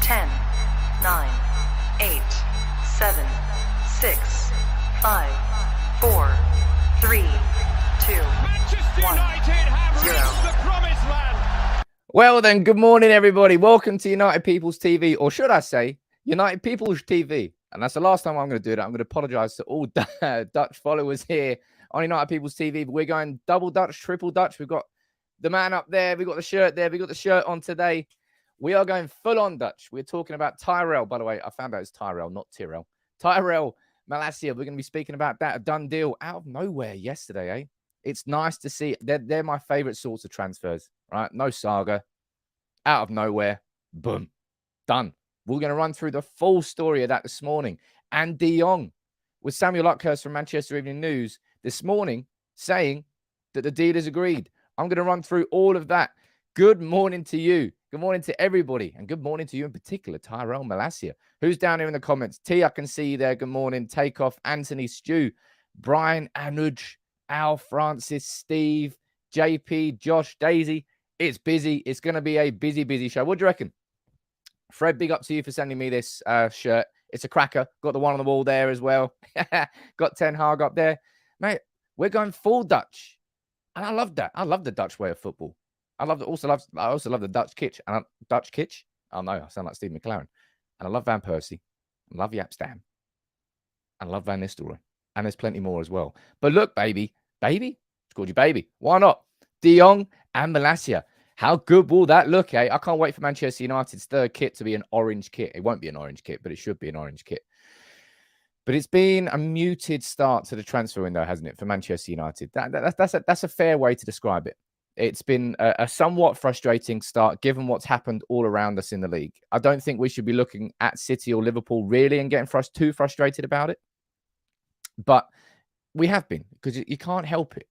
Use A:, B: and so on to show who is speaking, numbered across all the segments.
A: 10, 9, 8, 7, 6, 5, 4, 3, 2, 1, 0.
B: Well then, good morning everybody. Welcome to United People's TV, or should I say, United People's TV. And that's the last time I'm going to do that. I'm going to apologise to all Dutch followers here on United People's TV. But we're going double Dutch, triple Dutch. We've got the man up there. We've got the shirt there. We've got the shirt on today. We are going full on Dutch. We're talking about Tyrell. By the way, I found out it's Tyrell, not Tyrell. Tyrell Malacia. We're going to be speaking about that. A done deal out of nowhere yesterday, eh? It's nice to see. They're my favourite sorts of transfers, right? No saga. Out of nowhere. Boom. Done. We're going to run through the full story of that this morning. And De Jong, with Samuel Luckhurst from Manchester Evening News this morning saying that the deal is agreed. I'm going to run through all of that. Good morning to you. Good morning to everybody. And good morning to you in particular, Tyrell Malacia. Who's down here in the comments? T, I can see you there. Good morning. Takeoff, Anthony, Stu, Brian, Anuj, Al, Francis, Steve, JP, Josh, Daisy. It's busy. It's going to be a busy, busy show. What do you reckon? Fred, big up to you for sending me this shirt. It's a cracker. Got the one on the wall there as well. Got Ten Hag up there. Mate, we're going full Dutch. And I love that. I love the Dutch way of football. I also love the Dutch kitsch. And Dutch kitsch? Oh, no, I sound like Steve McLaren. And I love Van Persie. I love Jaap Stam. I love Van Nistelrooy. And there's plenty more as well. But look, baby. Baby? It's called you baby. Why not? De Jong and Malacia. How good will that look, eh? I can't wait for Manchester United's third kit to be an orange kit. It won't be an orange kit, but it should be an orange kit. But it's been a muted start to the transfer window, hasn't it, for Manchester United? That's a fair way to describe it. It's been a somewhat frustrating start, given what's happened all around us in the league. I don't think we should be looking at City or Liverpool really and getting too frustrated about it. But we have been, because you can't help it.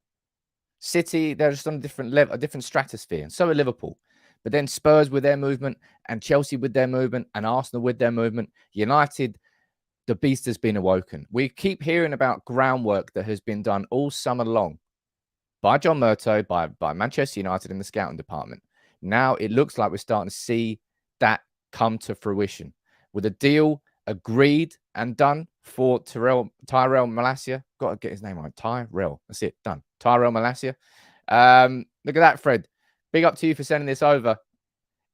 B: City, they're just on a different level, a different stratosphere, and so are Liverpool. But then Spurs with their movement, and Chelsea with their movement, and Arsenal with their movement. United, the beast has been awoken. We keep hearing about groundwork that has been done all summer long by John Murtough, by Manchester United in the scouting department. Now it looks like we're starting to see that come to fruition with a deal agreed and done for Tyrell Malacia. Got to get his name right. Tyrell. That's it. Done. Tyrell Malacia. Look at that, Fred. Big up to you for sending this over.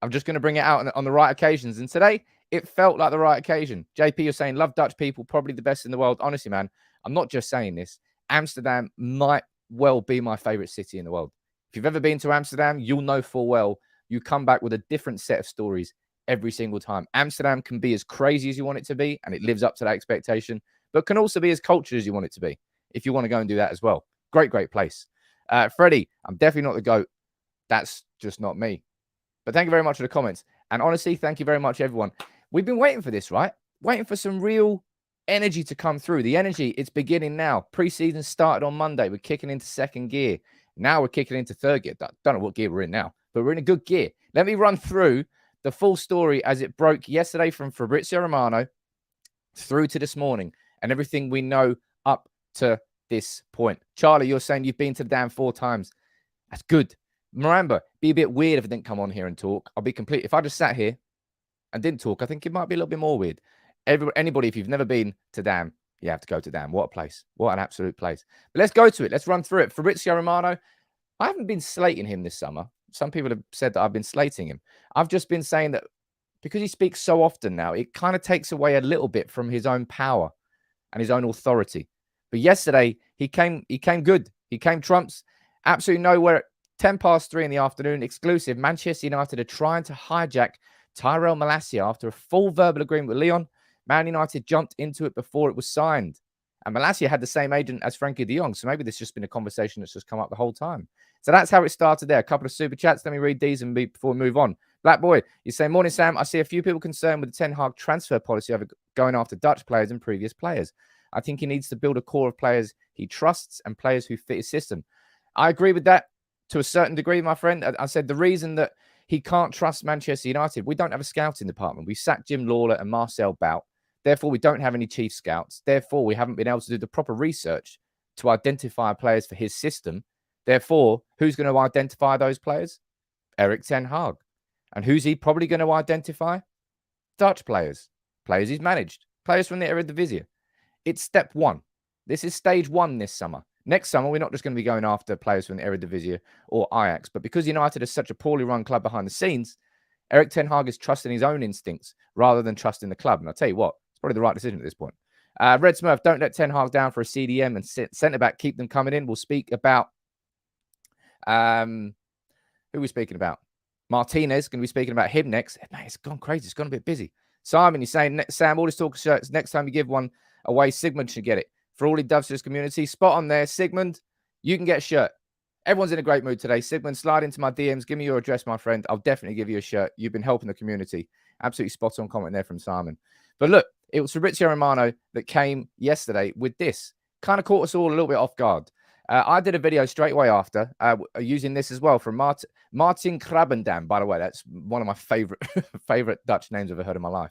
B: I'm just going to bring it out on the right occasions. And today, it felt like the right occasion. JP, you're saying, love Dutch people, probably the best in the world. Honestly, man, I'm not just saying this. Amsterdam might well be my favorite city in the world. If you've ever been to Amsterdam, you'll know full well you come back with a different set of stories every single time. Amsterdam can be as crazy as you want it to be, and it lives up to that expectation, but can also be as cultured as you want it to be, if you want to go and do that as well. Great, great place. Freddie, I'm definitely not the GOAT. That's just not me. But thank you very much for the comments. And honestly, thank you very much, everyone. We've been waiting for this, right? Waiting for some real energy to come through. The energy, it's beginning now. Pre-season started on Monday. We're kicking into second gear. Now we're kicking into third gear. Don't know what gear we're in now, but we're in a good gear. Let me run through the full story as it broke yesterday from Fabrizio Romano through to this morning and everything we know up to this point. Charlie, you're saying you've been to the damn 4 times. That's good. Maramba, be a bit weird if I didn't come on here and talk. I'll be complete. If I just sat here and didn't talk, I think it might be a little bit more weird. Anybody, if you've never been to Dam, you have to go to Dam. What a place. What an absolute place. But let's go to it. Let's run through it. Fabrizio Romano, I haven't been slating him this summer. Some people have said that I've been slating him. I've just been saying that because he speaks so often now, it kind of takes away a little bit from his own power and his own authority. But yesterday, he came good. He came trumps. Absolutely nowhere. 3:10 in the afternoon, exclusive. Manchester United are trying to hijack Tyrell Malacia after a full verbal agreement with Lyon. Man United jumped into it before it was signed. And Malacia had the same agent as Frenkie de Jong. So maybe this has just been a conversation that's just come up the whole time. So that's how it started there. A couple of super chats. Let me read these before we move on. Black Boy, you say, morning, Sam. I see a few people concerned with the Ten Hag transfer policy over going after Dutch players and previous players. I think he needs to build a core of players he trusts and players who fit his system. I agree with that to a certain degree, my friend. I said the reason that he can't trust Manchester United, we don't have a scouting department. We sacked Jim Lawler and Marcel Bout. Therefore, we don't have any chief scouts. Therefore, we haven't been able to do the proper research to identify players for his system. Therefore, who's going to identify those players? Erik Ten Hag. And who's he probably going to identify? Dutch players, players he's managed, players from the Eredivisie. It's step one. This is stage one this summer. Next summer, we're not just going to be going after players from the Eredivisie or Ajax, but because United is such a poorly run club behind the scenes, Erik ten Hag is trusting his own instincts rather than trusting the club. And I'll tell you what, it's probably the right decision at this point. Red Smurf, don't let ten Hag down for a CDM and centre-back. Keep them coming in. We'll speak about... who are we speaking about? Martinez, going to be speaking about him next. Man, it's gone crazy. It's gone a bit busy. Simon, you're saying, Sam, all this talk of shirts. Next time you give one away, Sigmund should get it. For all the Dovesters community, spot on there. Sigmund, you can get a shirt. Everyone's in a great mood today. Sigmund, slide into my DMs. Give me your address, my friend. I'll definitely give you a shirt. You've been helping the community. Absolutely spot on comment there from Simon. But look, it was Fabrizio Romano that came yesterday with this. Kind of caught us all a little bit off guard. I did a video straight away after using this as well from Martin Krabbendam. By the way, that's one of my favorite Dutch names I've ever heard in my life.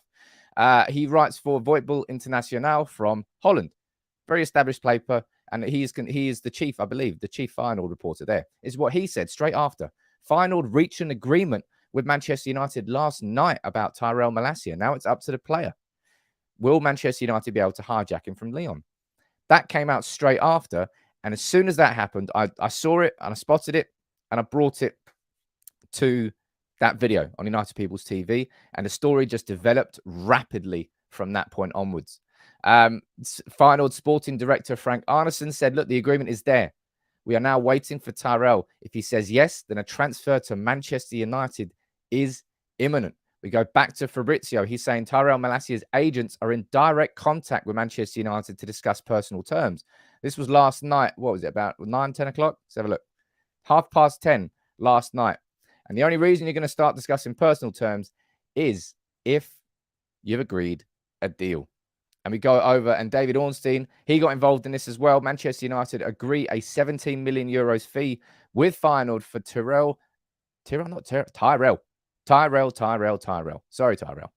B: He writes for Voetbal Internationaal from Holland. Very established paper, and he is the chief, I believe, the chief Feyenoord reporter there. Is what he said straight after. Feyenoord reached an agreement with Manchester United last night about Tyrell Malacia. Now it's up to the player. Will Manchester United be able to hijack him from Lyon? That came out straight after, and as soon as that happened, I saw it, and I spotted it, and I brought it to that video on United People's TV, and the story just developed rapidly from that point onwards. Feyenoord sporting director Frank Arnesen said, look, the agreement is there. We are now waiting for Tyrell. If he says yes, then a transfer to Manchester United is imminent. We go back to Fabrizio. He's saying Tyrell Malacia's agents are in direct contact with Manchester United to discuss personal terms. This was last night. What was it, about 9, 10 o'clock? Let's have a look. 10:30 last night. And the only reason you're going to start discussing personal terms is if you've agreed a deal. And we go over, and David Ornstein, he got involved in this as well. Manchester United agree a 17 million euros fee with Feyenoord for Tyrell. Sorry, Tyrell.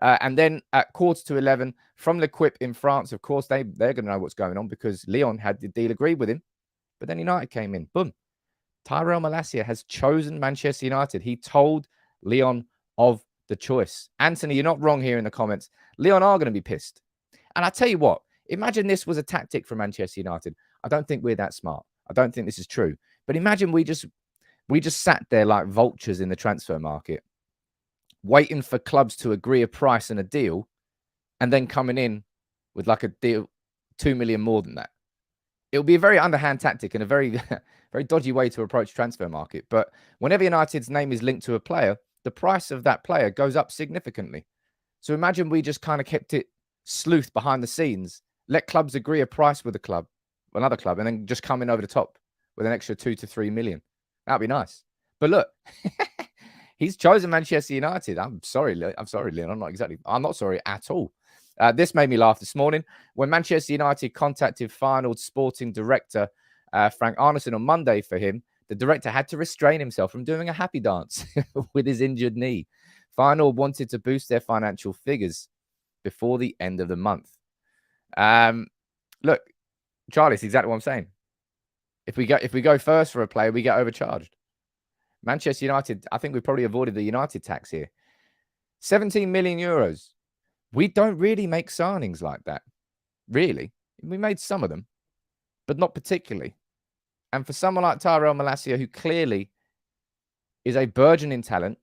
B: And then at 11:15 from L'Equipe in France, of course, they're going to know what's going on because Lyon had the deal agreed with him. But then United came in. Boom. Tyrell Malacia has chosen Manchester United. He told Lyon of the choice. Anthony, you're not wrong here in the comments. Lyon are going to be pissed. And I tell you what, imagine this was a tactic from Manchester United. I don't think we're that smart. I don't think this is true. But imagine we just sat there like vultures in the transfer market, waiting for clubs to agree a price and a deal, and then coming in with like a deal 2 million more than that. It would be a very underhand tactic and a very, very dodgy way to approach transfer market. But whenever United's name is linked to a player, the price of that player goes up significantly. So imagine we just kind of kept it sleuth behind the scenes, let clubs agree a price with another club, and then just come in over the top with an extra 2 to 3 million. That'd be nice. But look, he's chosen Manchester United. I'm sorry, Leon. I'm not sorry at all. This made me laugh this morning when Manchester United contacted Feyenoord sporting director Frank Arnesen on Monday for him. The director had to restrain himself from doing a happy dance with his injured knee. Feyenoord wanted to boost their financial figures before the end of the month. Look, Charlie, it's exactly what I'm saying. If we go first for a player, we get overcharged. Manchester United, I think we probably avoided the United tax here. 17 million euros. We don't really make signings like that. Really. We made some of them, but not particularly. And for someone like Tyrell Malacia, who clearly is a burgeoning talent,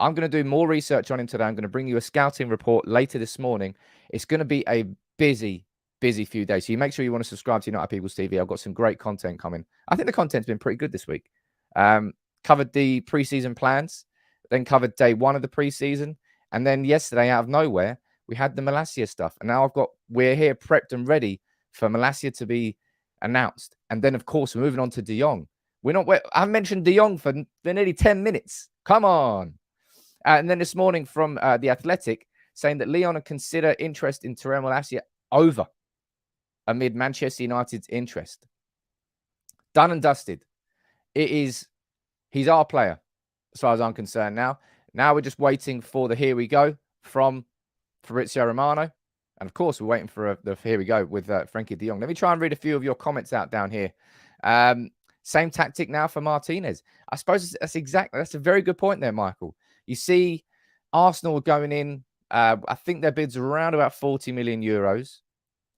B: I'm going to do more research on him today. I'm going to bring you a scouting report later this morning. It's going to be a busy few days. So you make sure you want to subscribe to United People's TV. I've got some great content coming. I think the content's been pretty good this week. Covered the preseason plans, then covered day one of the preseason. And then yesterday, out of nowhere, we had the Malacia stuff. And now we're here prepped and ready for Malacia to be announced. And then, of course, we're moving on to De Jong. I mentioned De Jong for nearly 10 minutes. Come on. And then this morning from The Athletic, saying that Lyon would consider interest in Tyrell Malacia over amid Manchester United's interest. Done and dusted. He's our player, as far as I'm concerned now. Now we're just waiting for the here we go from Fabrizio Romano. And of course, we're waiting for the here we go with Frenkie de Jong. Let me try and read a few of your comments out down here. Same tactic now for Martinez. I suppose that's a very good point there, Michael. You see Arsenal going in I think their bid's around about 40 million euros.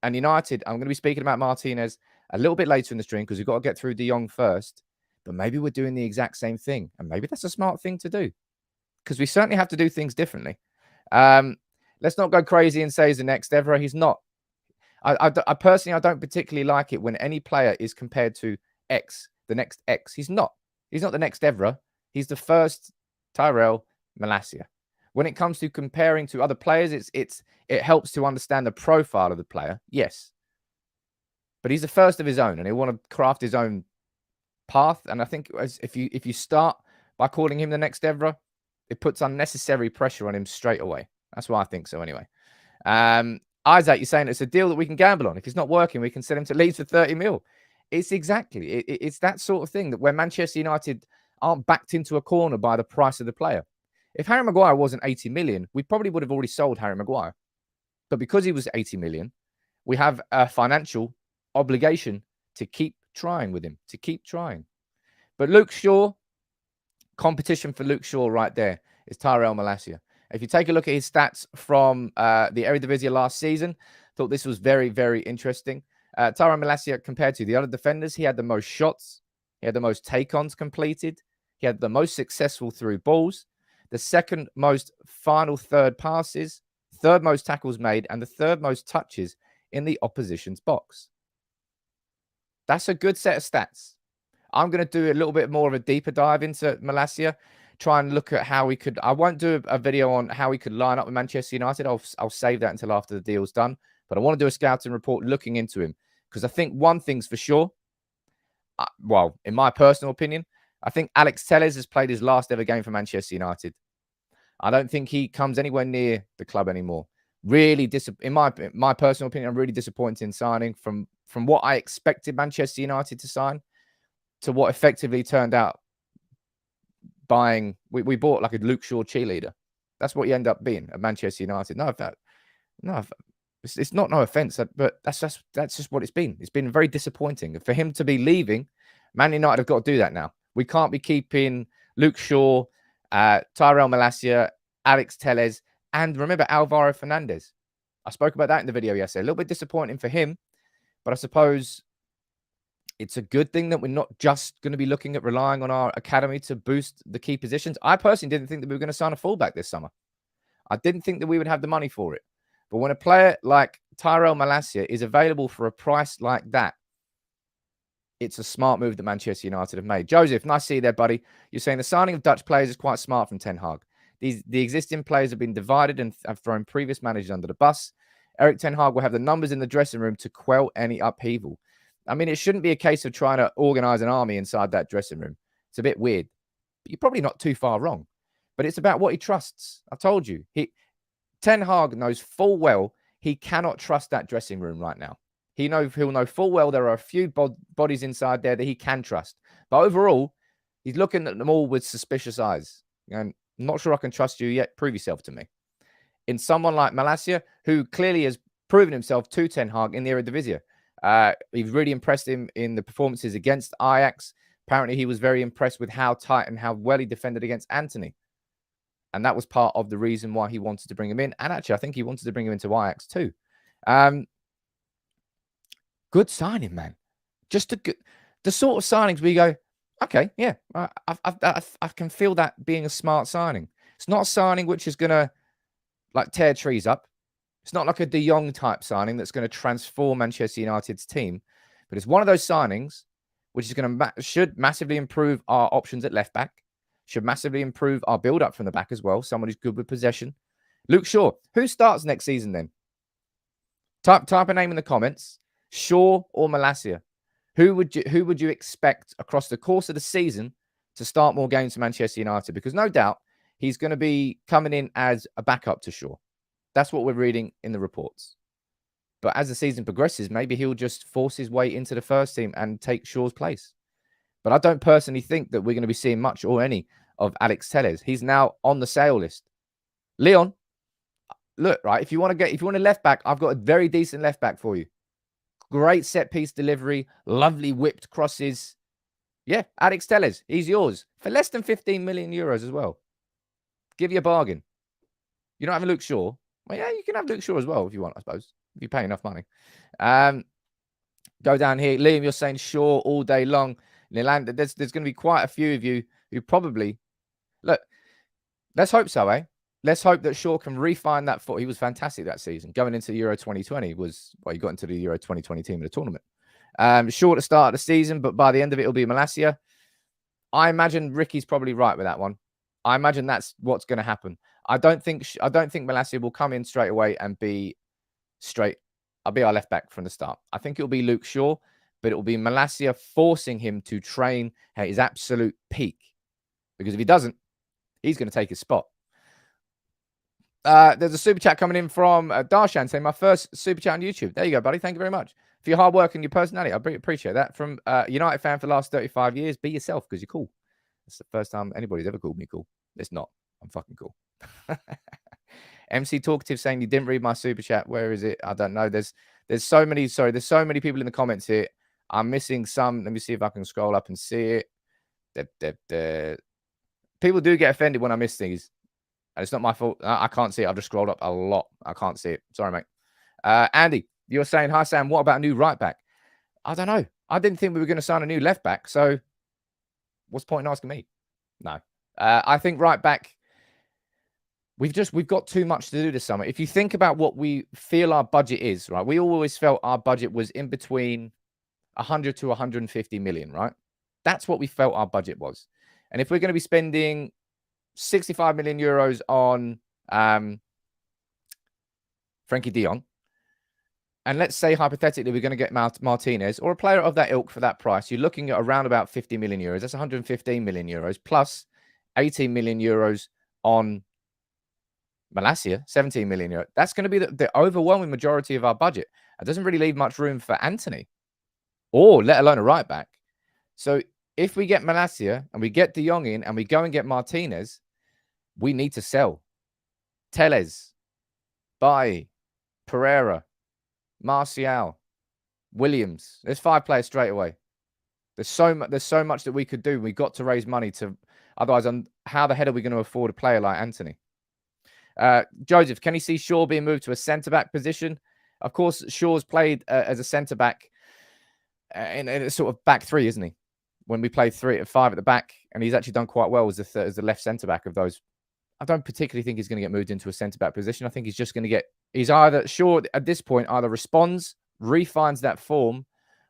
B: And United, I'm going to be speaking about Martinez a little bit later in the stream because we've got to get through De Jong first. But maybe we're doing the exact same thing. And maybe that's a smart thing to do because we certainly have to do things differently. Let's not go crazy and say he's the next Evra. He's not. I personally, I don't particularly like it when any player is compared to X, the next X. He's not. He's not the next Evra. He's the first Tyrell Malacia. When it comes to comparing to other players, it helps to understand the profile of the player. Yes. But he's the first of his own, and he'll want to craft his own path. And I think if you start by calling him the next Evra, it puts unnecessary pressure on him straight away. That's why I think so anyway. Isaac, you're saying it's a deal that we can gamble on. If it's not working, we can sell him to Leeds for 30 mil. It's exactly. It's that sort of thing that where Manchester United aren't backed into a corner by the price of the player. If Harry Maguire wasn't 80 million, we probably would have already sold Harry Maguire. But because he was 80 million, we have a financial obligation to keep trying with him, to keep trying. But Luke Shaw, competition for Luke Shaw right there is Tyrell Malacia. If you take a look at his stats from the Eredivisie last season, thought this was very, very interesting. Tyrell Malacia, compared to the other defenders, he had the most shots. He had the most take-ons completed. He had the most successful through balls, the second most final third passes, third most tackles made, and the third most touches in the opposition's box. That's a good set of stats. I'm going to do a little bit more of a deeper dive into Malacia, try and look at how we could. I won't do a video on how we could line up with Manchester United. I'll save that until after the deal's done. But I want to do a scouting report looking into him because I think one thing's for sure. Well, in my personal opinion, I think Alex Telles has played his last ever game for Manchester United. I don't think he comes anywhere near the club anymore. Really, in my personal opinion, I'm really disappointed in signing from what I expected Manchester United to sign to what effectively turned out buying. We bought like a Luke Shaw cheerleader. That's what you end up being at Manchester United. It's not no offense, but that's just what it's been. It's been very disappointing for him to be leaving. Man United have got to do that now. We can't be keeping Luke Shaw, Tyrell Malacia, Alex Telles, and remember Alvaro Fernandez. I spoke about that in the video yesterday. A little bit disappointing for him, but I suppose it's a good thing that we're not just going to be looking at relying on our academy to boost the key positions. I personally didn't think that we were going to sign a fullback this summer. I didn't think that we would have the money for it. But when a player like Tyrell Malacia is available for a price like that, it's a smart move that Manchester United have made. Joseph, nice to see you there, buddy. You're saying the signing of Dutch players is quite smart from Ten Hag. The existing players have been divided and have thrown previous managers under the bus. Erik Ten Hag will have the numbers in the dressing room to quell any upheaval. I mean, it shouldn't be a case of trying to organize an army inside that dressing room. It's a bit weird. But you're probably not too far wrong. But it's about what he trusts. I told you. Ten Hag knows full well he cannot trust that dressing room right now. He'll know full well there are a few bodies inside there that he can trust. But overall, he's looking at them all with suspicious eyes. And I'm not sure I can trust you yet. Prove yourself to me. In someone like Malacia, who clearly has proven himself to Ten Hag in the Eredivisie. He's really impressed him in the performances against Ajax. Apparently, he was very impressed with how tight and how well he defended against Antony. And that was part of the reason why he wanted to bring him in. And actually, I think he wanted to bring him into Ajax too. Good signing, man. Just the sort of signings where you go, okay, yeah, I can feel that being a smart signing. It's not a signing which is going to like tear trees up. It's not like a De Jong type signing that's going to transform Manchester United's team. But it's one of those signings which is going to should massively improve our options at left back. Should massively improve our build-up from the back as well. Someone who's good with possession. Luke Shaw. Who starts next season then? Type a name in the comments. Shaw or Malacia? Who would you expect across the course of the season to start more games for Manchester United? Because no doubt he's going to be coming in as a backup to Shaw. That's what we're reading in the reports. But as the season progresses, maybe he'll just force his way into the first team and take Shaw's place. But I don't personally think that we're going to be seeing much or any of Alex Telles. He's now on the sale list. Leon, look, right, if you want a left back, I've got a very decent left back for you. Great set piece delivery, lovely whipped crosses. Yeah, Alex Telles, he's yours for less than 15 million euros as well. Give you a bargain. You don't have a Luke Shaw. Well, yeah, you can have Luke Shaw as well if you want, I suppose, if you pay enough money. Go down here. Liam, you're saying Shaw all day long. Nylander, there's going to be quite a few of you who probably... Look, let's hope so, eh? Let's hope that Shaw can refine that foot. He was fantastic that season. Going into the Euro 2020 he got into the Euro 2020 team in the tournament. Short to start the season, but by the end of it, it'll be Malacia. I imagine Ricky's probably right with that one. I imagine that's what's going to happen. I don't think Malacia will come in straight away and be straight. I'll be our left back from the start. I think it'll be Luke Shaw, but it will be Malacia forcing him to train at his absolute peak. Because if he doesn't, he's going to take his spot. There's a super chat coming in from Darshan saying, my first super chat on YouTube. There you go, buddy. Thank you very much for your hard work and your personality. I appreciate that. From United fan for the last 35 years. Be yourself because you're cool. It's the first time anybody's ever called me cool. It's not. I'm fucking cool. MC Talkative saying you didn't read my super chat. Where is it? I don't know. There's so many. Sorry, there's so many people in the comments here. I'm missing some. Let me see if I can scroll up and see it. People do get offended when I miss things. And it's not my fault. I can't see it. I've just scrolled up a lot. I can't see it. Sorry, mate. Andy, you're saying, hi, Sam. What about a new right back? I don't know. I didn't think we were going to sign a new left back. So what's the point in asking me? No. I think right back, we've got too much to do this summer. If you think about what we feel our budget is, right? We always felt our budget was in between 100 to 150 million, right? That's what we felt our budget was. And if we're going to be spending 65 million euros on Frenkie de Jong, and let's say hypothetically we're going to get Martinez or a player of that ilk for that price, you're looking at around about 50 million euros. That's 115 million euros plus 18 million euros on Malacia, 17 million euros. That's going to be the overwhelming majority of our budget. It doesn't really leave much room for Anthony or let alone a right back. So if we get Malacia and we get De Jong in and we go and get Martinez, we need to sell Tellez, Bailly, Pereira, Martial, Williams. There's 5 players straight away. There's so much that we could do. We've got to raise money to. Otherwise, how the hell are we going to afford a player like Anthony? Joseph, can you see Shaw being moved to a centre-back position? Of course, Shaw's played as a centre-back in a sort of back three, isn't he? When we play 3 at 5 at the back, and he's actually done quite well as the left centre-back of those. I don't particularly think he's going to get moved into a centre-back position. I think he's just going to get... He's either... Shaw, at this point, either responds, refines that form,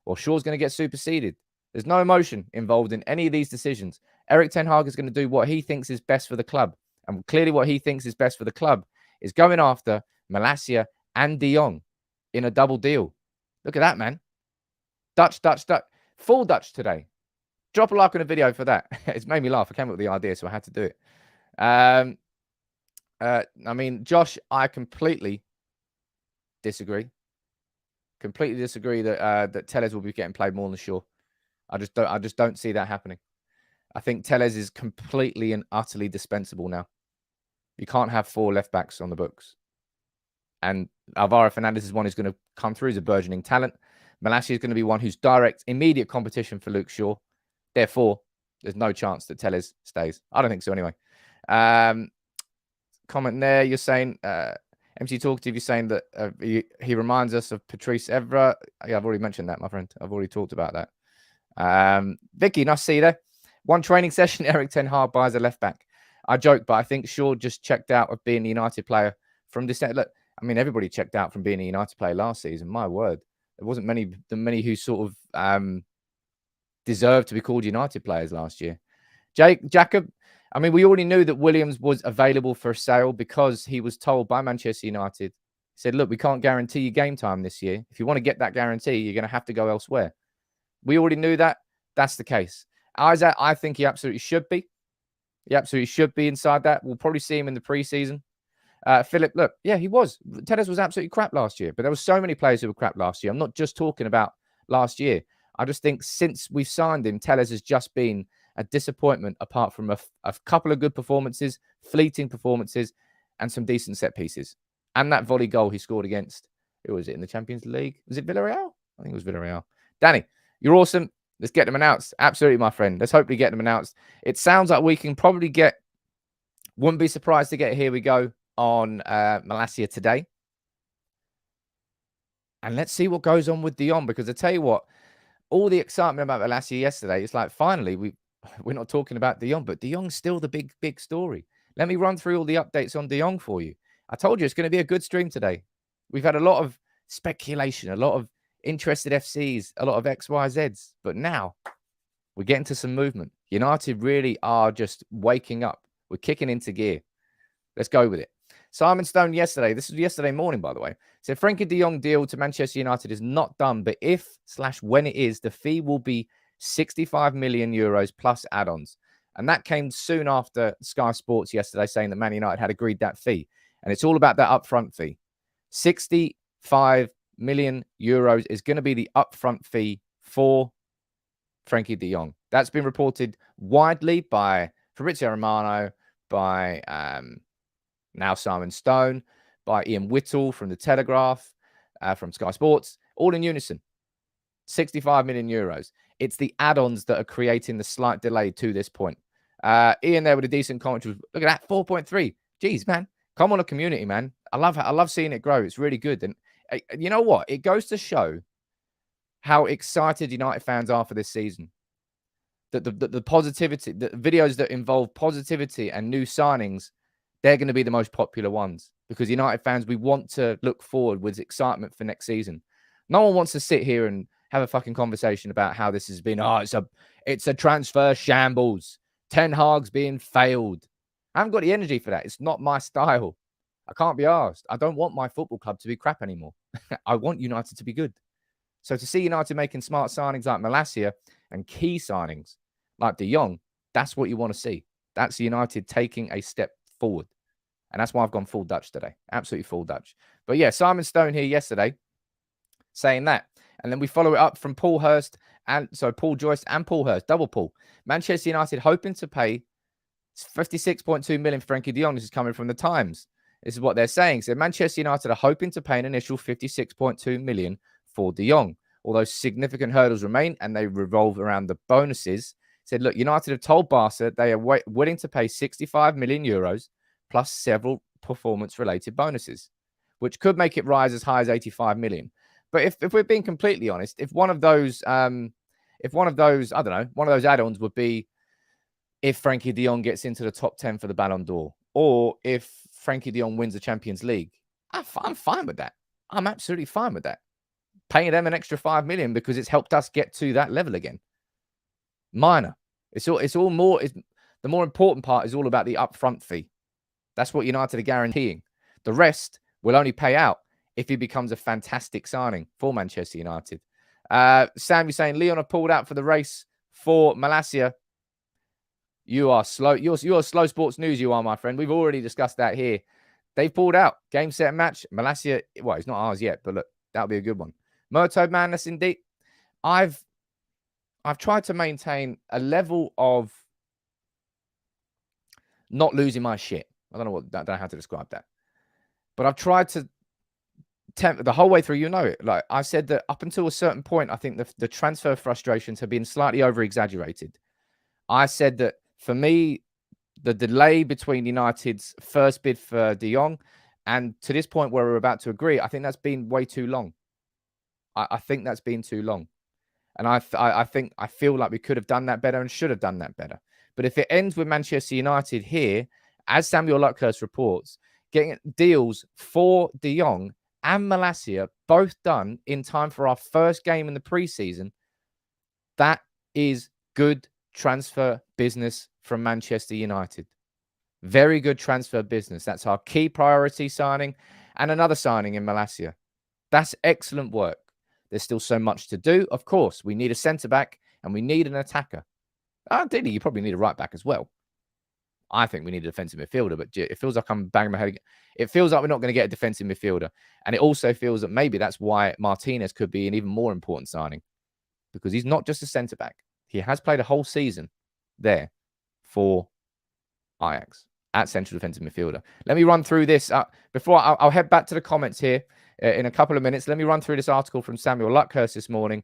B: or Shaw's going to get superseded. There's no emotion involved in any of these decisions. Erik ten Hag is going to do what he thinks is best for the club. And clearly what he thinks is best for the club is going after Malacia and De Jong in a double deal. Look at that, man. Dutch. Full Dutch today. Drop a like on a video for that. It's made me laugh. I came up with the idea, so I had to do it. I mean, Josh, I completely disagree. Completely disagree that Tellez will be getting played more than Shaw. I just don't see that happening. I think Tellez is completely and utterly dispensable now. You can't have 4 left backs on the books. And Alvaro Fernandez is one who's going to come through as a burgeoning talent. Malacia is going to be one who's direct, immediate competition for Luke Shaw. Therefore, there's no chance that Tellez stays. I don't think so anyway. Comment there, you're saying, MC Talkative, you're saying that he reminds us of Patrice Evra. Yeah, I've already mentioned that, my friend. I've already talked about that. Vicky, nice to see you there. One training session, Erik ten Hag buys a left back. I joke, but I think Shaw just checked out of being a United player from this. Look, I mean, everybody checked out from being a United player last season. My word, there wasn't many who sort of deserved to be called United players last year. Jacob, I mean, we already knew that Williams was available for sale because he was told by Manchester United. He said, look, we can't guarantee you game time this year. If you want to get that guarantee, you're going to have to go elsewhere. We already knew that. That's the case. Isaac, I think he absolutely should be. He absolutely should be inside that. We'll probably see him in the preseason. Philip, look, yeah, he was. Tellez was absolutely crap last year, but there were so many players who were crap last year. I'm not just talking about last year. I just think since we've signed him, Tellez has just been a disappointment apart from a couple of good performances, fleeting performances, and some decent set pieces. And that volley goal he scored against, who was it in the Champions League? Was it Villarreal? I think it was Villarreal. Danny, you're awesome. Let's get them announced. Absolutely, my friend. Let's hopefully get them announced. It sounds like we can probably get, wouldn't be surprised to get Here We Go on Malacia today. And let's see what goes on with De Jong, because I tell you what, all the excitement about Malacia yesterday, it's like finally we're not talking about De Jong, but De Jong's still the big story. Let me run through all the updates on De Jong for you. I told you it's going to be a good stream today. We've had a lot of speculation, a lot of interested FCs, a lot of XYZs, but now we're getting to some movement. United really are just waking up. We're kicking into gear. Let's go with it. Simon Stone yesterday, this was yesterday morning, by the way, said Frenkie de Jong deal to Manchester United is not done, but if/when it is, the fee will be 65 million euros plus add-ons. And that came soon after Sky Sports yesterday saying that Man United had agreed that fee. And it's all about that upfront fee. 65 million euros is going to be the upfront fee for Frenkie de Jong. That's been reported widely by Fabrizio Romano, by now Simon Stone, by Ian Whittle from The Telegraph, from Sky Sports, all in unison. 65 million euros. It's the add-ons that are creating the slight delay to this point. Ian there with a decent commentary. Look at that, 4.3. Jeez, man. Come on, a community, man. I love seeing it grow. It's really good. And you know what? It goes to show how excited United fans are for this season. The positivity, the videos that involve positivity and new signings, they're going to be the most popular ones, because United fans, we want to look forward with excitement for next season. No one wants to sit here and have a fucking conversation about how this has been. Oh, it's a transfer shambles. Ten Hag's being failed. I haven't got the energy for that. It's not my style. I can't be asked. I don't want my football club to be crap anymore. I want United to be good. So to see United making smart signings like Malacia and key signings like De Jong, that's what you want to see. That's United taking a step forward. And that's why I've gone full Dutch today. Absolutely full Dutch. But yeah, Simon Stone here yesterday saying that. And then we follow it up from Paul Hurst. And so Paul Joyce and Paul Hurst, double Paul. Manchester United hoping to pay 56.2 million for Frenkie de Jong. This is coming from the Times. This is what they're saying. So Manchester United are hoping to pay an initial 56.2 million for de Jong, although significant hurdles remain and they revolve around the bonuses. Said, look, United have told Barca they are willing to pay 65 million euros plus several performance-related bonuses, which could make it rise as high as 85 million. But if we're being completely honest, if one of those, I don't know, one of those add-ons would be if Frenkie de Jong gets into the top 10 for the Ballon d'Or, or if Frenkie de Jong wins the Champions League, I'm fine with that. I'm absolutely fine with that. Paying them an extra 5 million because it's helped us get to that level again. Minor. The more important part is all about the upfront fee. That's what United are guaranteeing. The rest will only pay out if he becomes a fantastic signing for Manchester United. Sam, you're saying Leon have pulled out for the race for Malacia. You are slow. You're slow sports news, you are, my friend. We've already discussed that here. They've pulled out. Game, set, match. Malacia, well, it's not ours yet, but look, that'll be a good one. Murto Madness, indeed. I've tried to maintain a level of not losing my shit. I don't know how to describe that. But I've tried to the whole way through, you know it. Like I said that up until a certain point, I think the transfer frustrations have been slightly over-exaggerated. I said that for me, the delay between United's first bid for de Jong and to this point where we're about to agree, I think that's been way too long. I think that's been too long. And I feel like we could have done that better and should have done that better. But if it ends with Manchester United here, as Samuel Luckhurst reports, getting deals for de Jong and Malacia both done in time for our first game in the preseason, that is good transfer business from Manchester United. Very good transfer business. That's our key priority signing and another signing in Malacia. That's excellent work. There's still so much to do. Of course, we need a centre-back and we need an attacker. Ideally, you probably need a right-back as well. I think we need a defensive midfielder, but it feels like I'm banging my head again. It feels like we're not going to get a defensive midfielder. And it also feels that maybe that's why Martinez could be an even more important signing, because he's not just a centre-back. He has played a whole season there for Ajax at central defensive midfielder. Let me run through this. Before I'll head back to the comments here in a couple of minutes. Let me run through this article from Samuel Luckhurst this morning.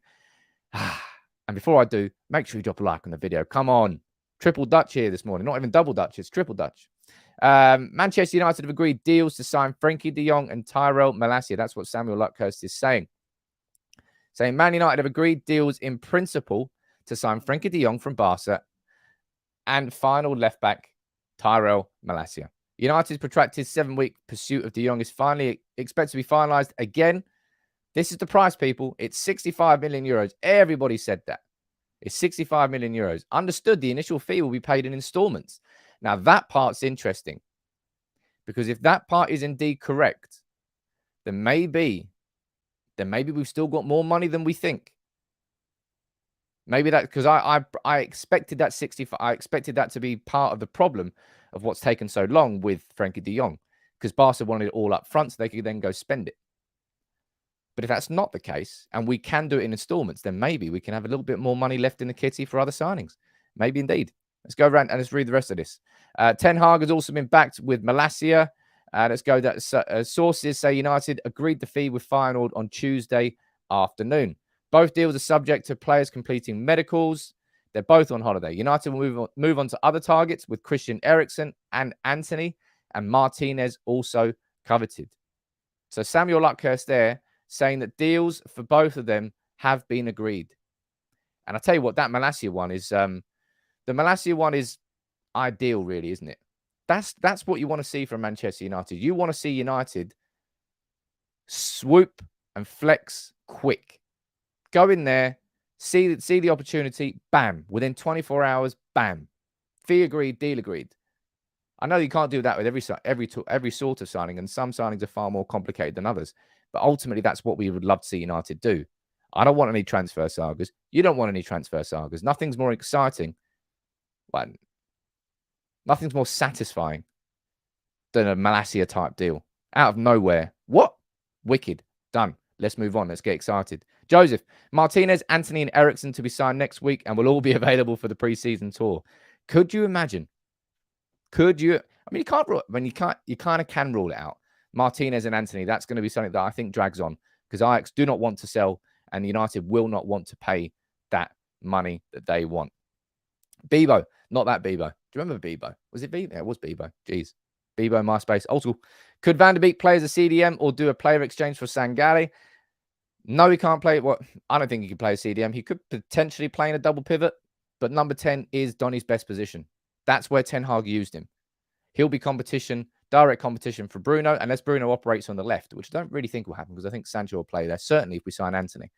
B: And before I do, make sure you drop a like on the video. Come on. Triple Dutch here this morning. Not even double Dutch. It's triple Dutch. Manchester United have agreed deals to sign Frenkie de Jong and Tyrell Malacia. That's what Samuel Luckhurst is saying. Saying Man United have agreed deals in principle to sign Frenkie de Jong from Barca and final left back Tyrell Malacia. United's protracted 7-week pursuit of de Jong is finally expected to be finalised again. This is the price, people. It's 65 million euros. Everybody said that. It's 65 million euros. Understood the initial fee will be paid in installments. Now, that part's interesting because if that part is indeed correct, then maybe we've still got more money than we think. Maybe that because I expected that 65. I expected that to be part of the problem of what's taken so long with Frenkie de Jong because Barca wanted it all up front so they could then go spend it. But if that's not the case and we can do it in installments, then maybe we can have a little bit more money left in the kitty for other signings. Maybe indeed. Let's go around and let's read the rest of this. Ten Hag has also been backed with Malacia. Let's go. That sources say United agreed the fee with Feyenoord on Tuesday afternoon. Both deals are subject to players completing medicals. They're both on holiday. United will move on to other targets with Christian Eriksen and Anthony and Martinez also coveted. So Samuel Luckhurst there saying that deals for both of them have been agreed. And I'll tell you what, that Malacia one is, the Malacia one is ideal, really, isn't it? That's what you want to see from Manchester United. You want to see United swoop and flex quick. Go in there, see the opportunity, bam. Within 24 hours, bam. Fee agreed, deal agreed. I know you can't do that with every sort of signing, and some signings are far more complicated than others. But ultimately, that's what we would love to see United do. I don't want any transfer sagas. You don't want any transfer sagas. Nothing's more exciting. Well, nothing's more satisfying than a Malacia type deal. Out of nowhere. What? Wicked. Done. Let's move on. Let's get excited. Joseph, Martinez, Anthony, and Eriksen to be signed next week and will all be available for the preseason tour. Could you imagine? Could you? I mean, you can't rule. When you kind of can rule it out. Martinez and Anthony. That's going to be something that I think drags on because Ajax do not want to sell, and United will not want to pay that money that they want. Bebo, not that Bebo. Do you remember Bebo? Was it Bebo? Yeah, it was Bebo. Jeez. Bebo, MySpace, old school. Could Van der Beek play as a CDM or do a player exchange for Sangare? No, he can't play. What? I don't think he could play a CDM. He could potentially play in a double pivot, but number 10 is Donny's best position. That's where Ten Hag used him. He'll be competition, direct competition for Bruno, unless Bruno operates on the left, which I don't really think will happen because I think Sancho will play there, certainly if we sign Anthony.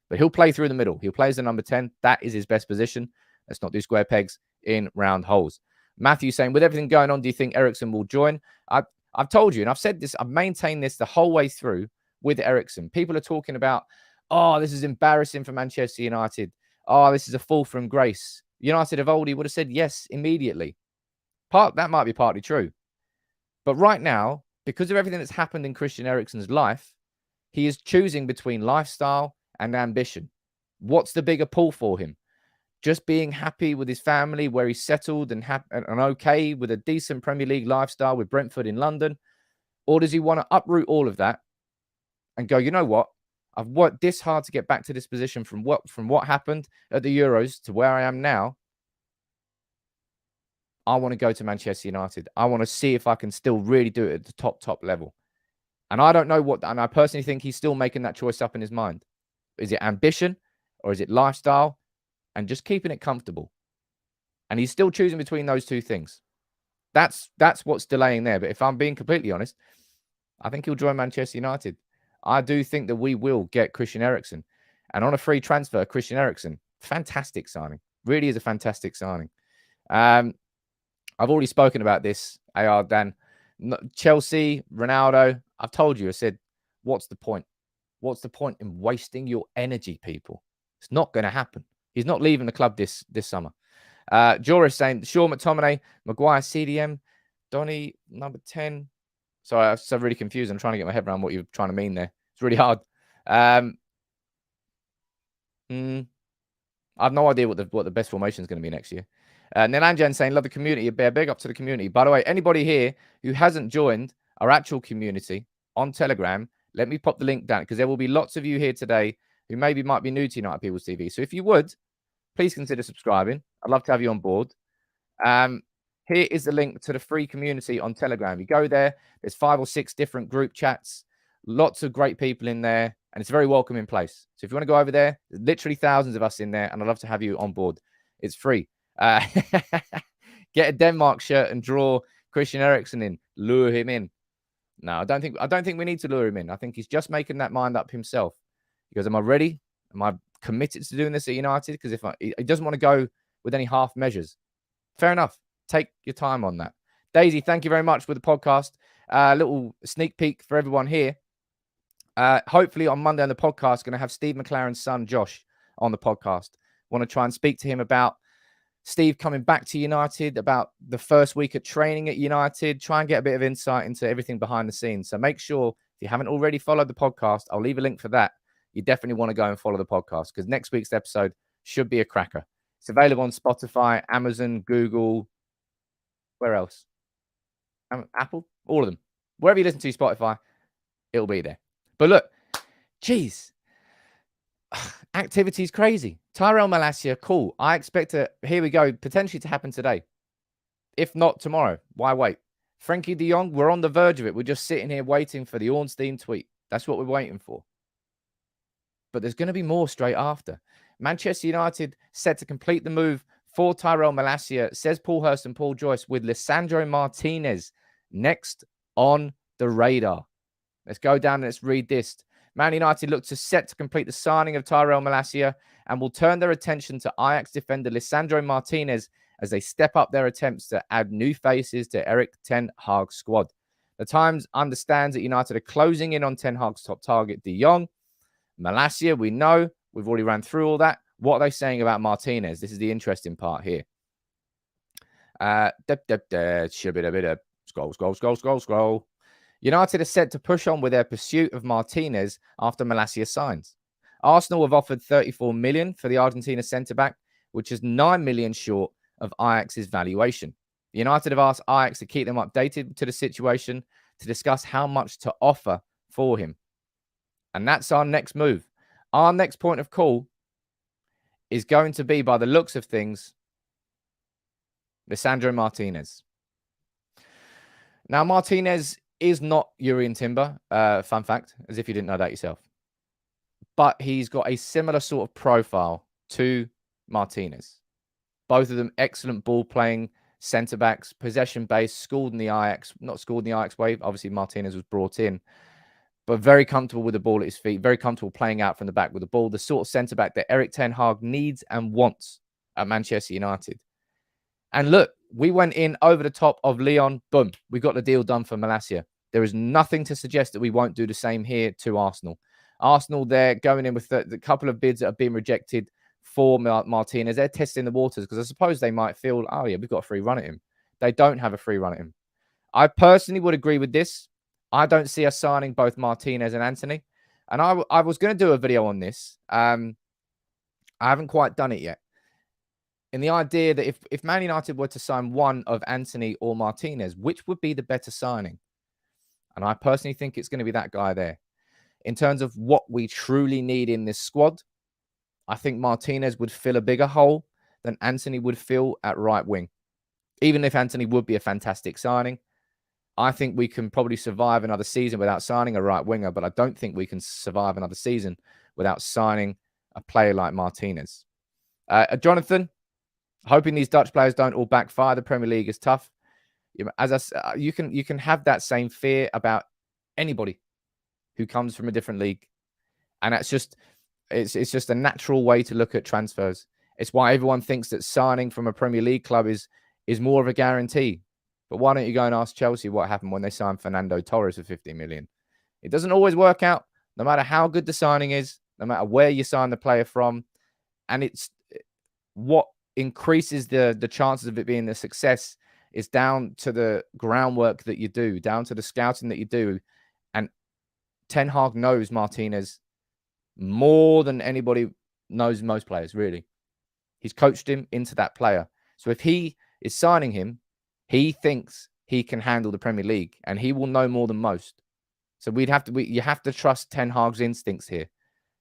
B: But he'll play through the middle. He'll play as the number 10. That is his best position. Let's not do square pegs in round holes. Matthew saying, with everything going on, do you think Eriksen will join? I've told you, and I've said this, I've maintained this the whole way through with Eriksen. People are talking about, oh, this is embarrassing for Manchester United. Oh, this is a fall from grace. United of old, he would have said yes immediately. That might be partly true. But right now, because of everything that's happened in Christian Eriksen's life, he is choosing between lifestyle and ambition. What's the bigger pull for him? Just being happy with his family, where he's settled and okay with a decent Premier League lifestyle with Brentford in London? Or does he want to uproot all of that and go, you know what? I've worked this hard to get back to this position from what happened at the Euros to where I am now. I want to go to Manchester United. I want to see if I can still really do it at the top level. And I don't know what, and I personally think he's still making that choice up in his mind. Is it ambition or is it lifestyle? And just keeping it comfortable. And he's still choosing between those two things. That's what's delaying there. But if I'm being completely honest, I think he'll join Manchester United. I do think that we will get Christian Eriksen. And on a free transfer, Christian Eriksen, fantastic signing. Really is a fantastic signing. I've already spoken about this, AR Dan. Chelsea, Ronaldo, I've told you, I said, what's the point? What's the point in wasting your energy, people? It's not going to happen. He's not leaving the club this summer. Joris saying, Shaw, McTominay, Maguire, CDM, Donny, number 10. Sorry, I'm so really confused. I'm trying to get my head around what you're trying to mean there. It's really hard. I have no idea what the best formation is going to be next year. Nilanjan saying, love the community. Big up to the community. By the way, anybody here who hasn't joined our actual community on Telegram, let me pop the link down because there will be lots of you here today who maybe might be new to United People's TV. So if you would, please consider subscribing. I'd love to have you on board. Here is the link to the free community on Telegram. You go there, there's 5 or 6 different group chats, lots of great people in there, and it's a very welcoming place. So if you want to go over there, there's literally thousands of us in there, and I'd love to have you on board. It's free. Get a Denmark shirt and draw Christian Eriksen in, lure him in. No, I don't think we need to lure him in. I think he's just making that mind up himself. He goes, am I ready? Am I committed to doing this at United? Because he doesn't want to go with any half measures. Fair enough. Take your time on that. Daisy, thank you very much for the podcast. A little sneak peek for everyone here. Hopefully on Monday on the podcast, going to have Steve McLaren's son, Josh, on the podcast. Want to try and speak to him about Steve coming back to United, about the first week of training at United, try and get a bit of insight into everything behind the scenes. So make sure, if you haven't already followed the podcast, I'll leave a link for that. You definitely want to go and follow the podcast because next week's episode should be a cracker. It's available on Spotify, Amazon, Google, where else? Apple? All of them. Wherever you listen to Spotify, it'll be there. But look, geez, activity's crazy. Tyrell Malacia, cool. I expect it, here we go, potentially to happen today. If not tomorrow, why wait? Frenkie de Jong, we're on the verge of it. We're just sitting here waiting for the Ornstein tweet. That's what we're waiting for. But there's going to be more straight after. Manchester United set to complete the move for Tyrell Malacia, says Paul Hurst and Paul Joyce, with Lisandro Martinez next on the radar. Let's go down and let's read this. Man United look to set to complete the signing of Tyrell Malacia and will turn their attention to Ajax defender Lisandro Martinez as they step up their attempts to add new faces to Erik Ten Hag's squad. The Times understands that United are closing in on Ten Hag's top target, De Jong. Malacia, we know. We've already ran through all that. What are they saying about Martinez? This is the interesting part here. Scroll. United are set to push on with their pursuit of Martinez after Malacia signs. Arsenal have offered 34 million for the Argentina centre-back, which is 9 million short of Ajax's valuation. United have asked Ajax to keep them updated to the situation to discuss how much to offer for him. And that's our next move. Our next point of call is going to be, by the looks of things, Lisandro Martinez. Now, Martinez is not Jurrien Timber, fun fact, as if you didn't know that yourself. But he's got a similar sort of profile to Martinez. Both of them excellent ball-playing centre-backs, possession-based, schooled in the Ajax, not schooled in the Ajax way. Obviously, Martinez was brought in, but very comfortable with the ball at his feet, very comfortable playing out from the back with the ball, the sort of centre-back that Erik Ten Hag needs and wants at Manchester United. And look, we went in over the top of Lyon. Boom. We got the deal done for Malacia. There is nothing to suggest that we won't do the same here to Arsenal. Arsenal, they're going in with the couple of bids that have been rejected for Martinez. They're testing the waters because I suppose they might feel, oh, yeah, we've got a free run at him. They don't have a free run at him. I personally would agree with this. I don't see us signing both Martinez and Antony. And I was going to do a video on this. I haven't quite done it yet. In the idea that if Man United were to sign one of Antony or Martinez, which would be the better signing? And I personally think it's going to be that guy there. In terms of what we truly need in this squad, I think Martinez would fill a bigger hole than Antony would fill at right wing. Even if Antony would be a fantastic signing, I think we can probably survive another season without signing a right winger, but I don't think we can survive another season without signing a player like Martinez. Jonathan, hoping these Dutch players don't all backfire. The Premier League is tough. As you can have that same fear about anybody who comes from a different league, and that's just it's just a natural way to look at transfers. It's why everyone thinks that signing from a Premier League club is more of a guarantee. But why don't you go and ask Chelsea what happened when they signed Fernando Torres for 50 million? It doesn't always work out, no matter how good the signing is, no matter where you sign the player from, and it's what increases the chances of it being a success is down to the groundwork that you do, down to the scouting that you do. And Ten Hag knows Martinez more than anybody knows most players, really. He's coached him into that player. So if he is signing him, he thinks he can handle the Premier League, and he will know more than most. So you have to trust Ten Hag's instincts here.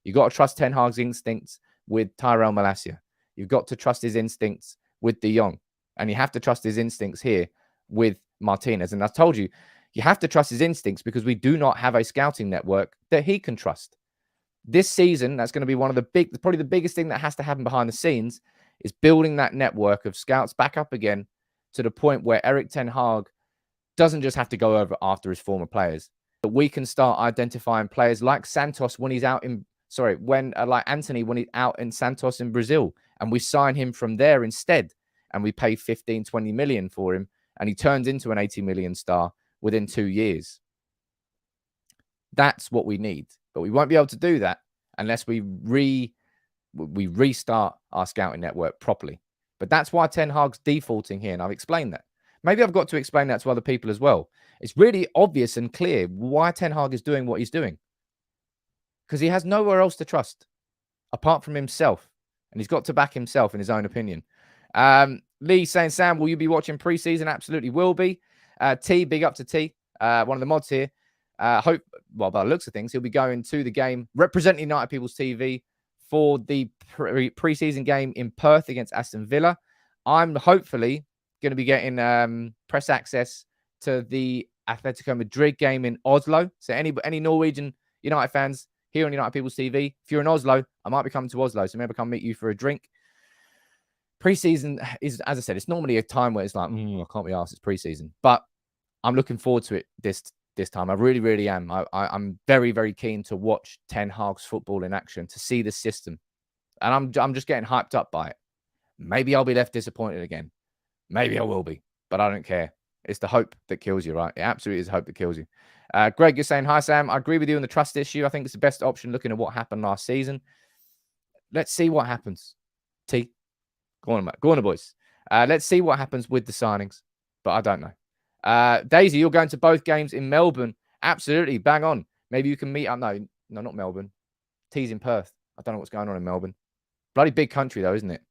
B: You've got to trust Ten Hag's instincts with Tyrell Malacia. You've got to trust his instincts with De Jong. And you have to trust his instincts here with Martinez. And I told you, you have to trust his instincts because we do not have a scouting network that he can trust. This season, that's going to be one of the probably the biggest thing that has to happen behind the scenes is building that network of scouts back up again to the point where Erik ten Hag doesn't just have to go over after his former players, but we can start identifying players like Santos when he's out in, like Anthony when he's out in Santos in Brazil, and we sign him from there instead, and we pay 15, 20 million for him, and he turns into an 80 million star within 2 years. That's what we need, but we won't be able to do that unless we restart our scouting network properly. But that's why Ten Hag's defaulting here, and I've explained that. Maybe I've got to explain that to other people as well. It's really obvious and clear why Ten Hag is doing what he's doing. Because he has nowhere else to trust apart from himself. And he's got to back himself in his own opinion. Lee saying, Sam, will you be watching preseason? Absolutely will be. T, big up to T, one of the mods here. Hope, well, by the looks of things, he'll be going to the game representing United People's TV for the preseason game in Perth against Aston Villa. I'm hopefully going to be getting press access to the Atletico Madrid game in Oslo. So any Norwegian United fans here on United People's TV, if you're in Oslo, I might be coming to Oslo, so maybe come meet you for a drink. Preseason is, as I said, it's normally a time where it's like, I can't be asked, it's preseason. But I'm looking forward to it this time. I really, really am. I'm very, very keen to watch Ten Hag's football in action, to see the system. And I'm just getting hyped up by it. Maybe I'll be left disappointed again. Maybe I will be, but I don't care. It's the hope that kills you, right? It absolutely is hope that kills you. Greg, you're saying, hi, Sam. I agree with you on the trust issue. I think it's the best option looking at what happened last season. Let's see what happens. T, go on, boys. Let's see what happens with the signings, but I don't know. Daisy, you're going to both games in Melbourne. Absolutely, bang on. Maybe you can meet up. No, not Melbourne. T's in Perth. I don't know what's going on in Melbourne. Bloody big country, though, isn't it?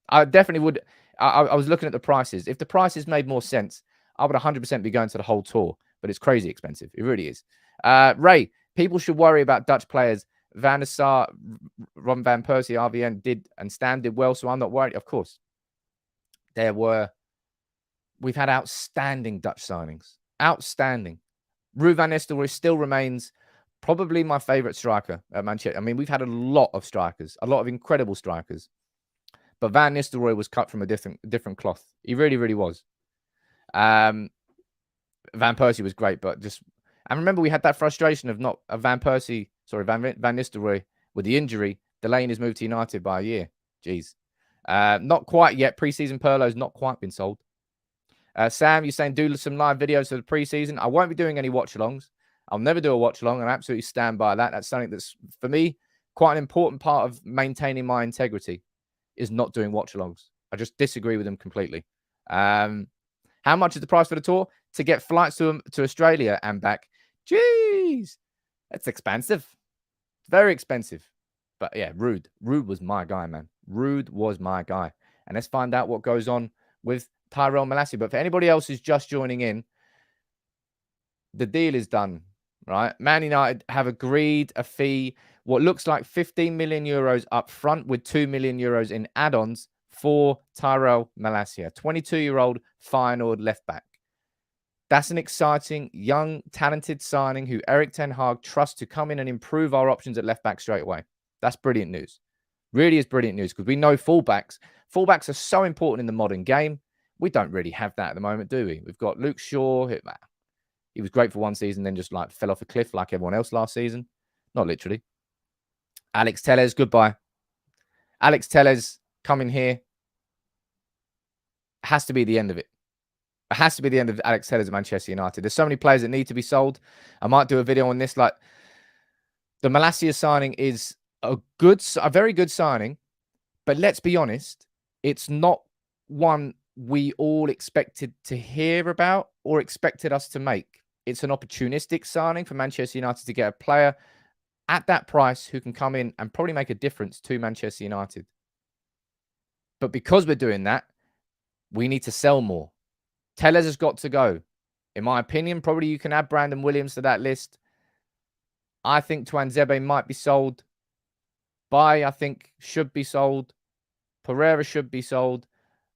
B: I definitely would. I was looking at the prices. If the prices made more sense, I would 100% be going to the whole tour. But it's crazy expensive. It really is. Ray, people should worry about Dutch players. Van der Sar, Ron Van Persie, RVN did, and Stan did well, so I'm not worried. Of course, we've had outstanding Dutch signings. Outstanding. Ruud van Nistelrooy still remains probably my favourite striker at Manchester. I mean, we've had a lot of strikers, a lot of incredible strikers. But Van Nistelrooy was cut from a different cloth. He really, really was. Van Persie was great, but I remember we had that frustration of Van Nistelrooy with the injury, delaying his move to United by a year. Jeez. Not quite yet. Preseason Perlo's not quite been sold. Sam, you're saying do some live videos for the preseason. I won't be doing any watch-alongs. I'll never do a watch-along, and I absolutely stand by that. That's something that's, for me, quite an important part of maintaining my integrity, is not doing watch-alongs. I just disagree with them completely. How much is the price for the tour? To get flights to Australia and back. Jeez, that's expensive. Very expensive. But yeah, Ruud. Ruud was my guy, man. Ruud was my guy. And let's find out what goes on with Tyrell Malacia. But for anybody else who's just joining in, the deal is done, right? Man United have agreed a fee, what looks like 15 million euros up front with 2 million euros in add-ons for Tyrell Malacia, 22-year-old Feyenoord left back. That's an exciting, young, talented signing who Erik ten Hag trusts to come in and improve our options at left back straight away. That's brilliant news. Really is brilliant news because we know fullbacks. Fullbacks are so important in the modern game. We don't really have that at the moment, do we? We've got Luke Shaw. He was great for one season, then just like fell off a cliff like everyone else last season. Not literally. Alex Telles, goodbye. Alex Telles coming here. Has to be the end of it. It has to be the end of Alex Telles at Manchester United. There's so many players that need to be sold. I might do a video on this. Like, the Malacia signing is a very good signing, but let's be honest, it's not one we all expected to hear about or expected us to make. It's an opportunistic signing for Manchester United to get a player at that price who can come in and probably make a difference to Manchester United. But because we're doing that, we need to sell more. Telles has got to go. In my opinion, probably you can add Brandon Williams to that list. I think Tuanzebe might be sold. Bai, I think, should be sold. Pereira should be sold.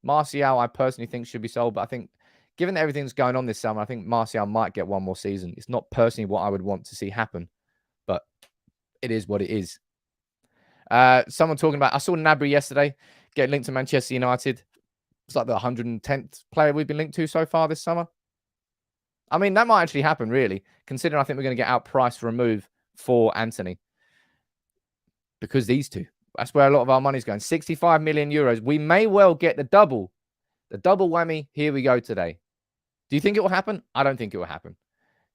B: Martial, I personally think should be sold, but I think given that everything's going on this summer, I think Martial might get one more season. It's not personally what I would want to see happen, but it is what it is. Someone talking about, I saw Gnabry yesterday get linked to Manchester United. It's like the 110th player we've been linked to so far this summer. I mean, that might actually happen, really, considering I think we're going to get outpriced for a move for Anthony. Because these two, that's where a lot of our money's going. 65 million euros. We may well get the double whammy. Here we go today. Do you think it will happen? I don't think it will happen.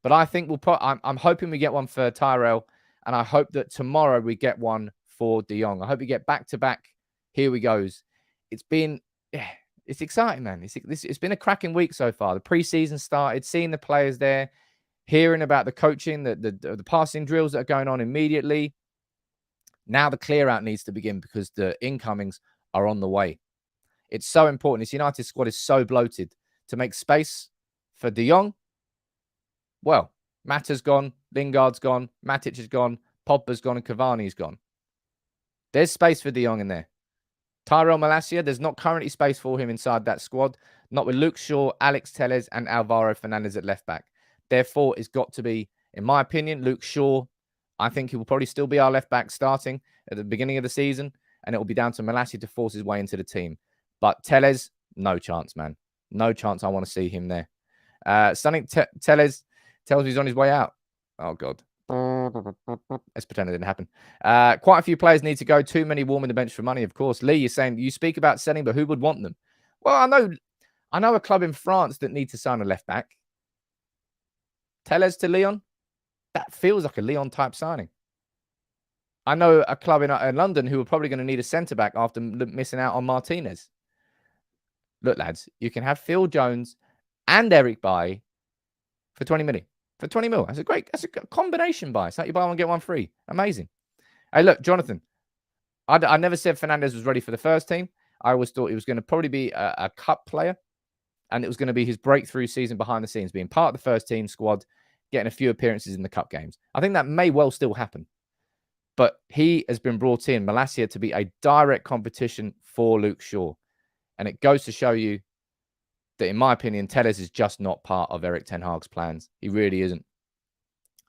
B: But I think I'm hoping we get one for Tyrell. And I hope that tomorrow we get one for De Jong. I hope we get back-to-back. Here we goes. It's exciting, man. It's been a cracking week so far. The preseason started, seeing the players there, hearing about the coaching, the passing drills that are going on immediately. Now the clear-out needs to begin because the incomings are on the way. It's so important. This United squad is so bloated. To make space for De Jong, well, Mata's gone, Lingard's gone, Matic is gone, Pogba's gone, and Cavani's gone. There's space for De Jong in there. Tyrell Malacia, there's not currently space for him inside that squad. Not with Luke Shaw, Alex Telles, and Alvaro Fernandez at left back. Therefore, it's got to be, in my opinion, Luke Shaw. I think he will probably still be our left back starting at the beginning of the season, and it will be down to Malacia to force his way into the team. But Telles, no chance, man. No chance I want to see him there. Something Telles tells me he's on his way out. Oh, God. Let's pretend it didn't happen. Quite a few players need to go. Too many warming the bench for money, of course. Lee, you're saying you speak about selling, but who would want them? Well, I know a club in France that need to sign a left back. Telles to Lyon? That feels like a Lyon type signing. I know a club in London who are probably going to need a centre back after missing out on Martinez. Look, lads, you can have Phil Jones and Erik buy for 20 million. For 20 mil. That's a combination buy. It's like you buy one, get one free. Amazing. Hey, look, Jonathan, I never said Fernandez was ready for the first team. I always thought he was going to probably be a cup player, and it was going to be his breakthrough season behind the scenes, being part of the first team squad, getting a few appearances in the cup games. I think that may well still happen. But he has been brought in, Malacia, to be a direct competition for Luke Shaw. And it goes to show you that, in my opinion, Telles is just not part of Erik Ten Hag's plans. He really isn't.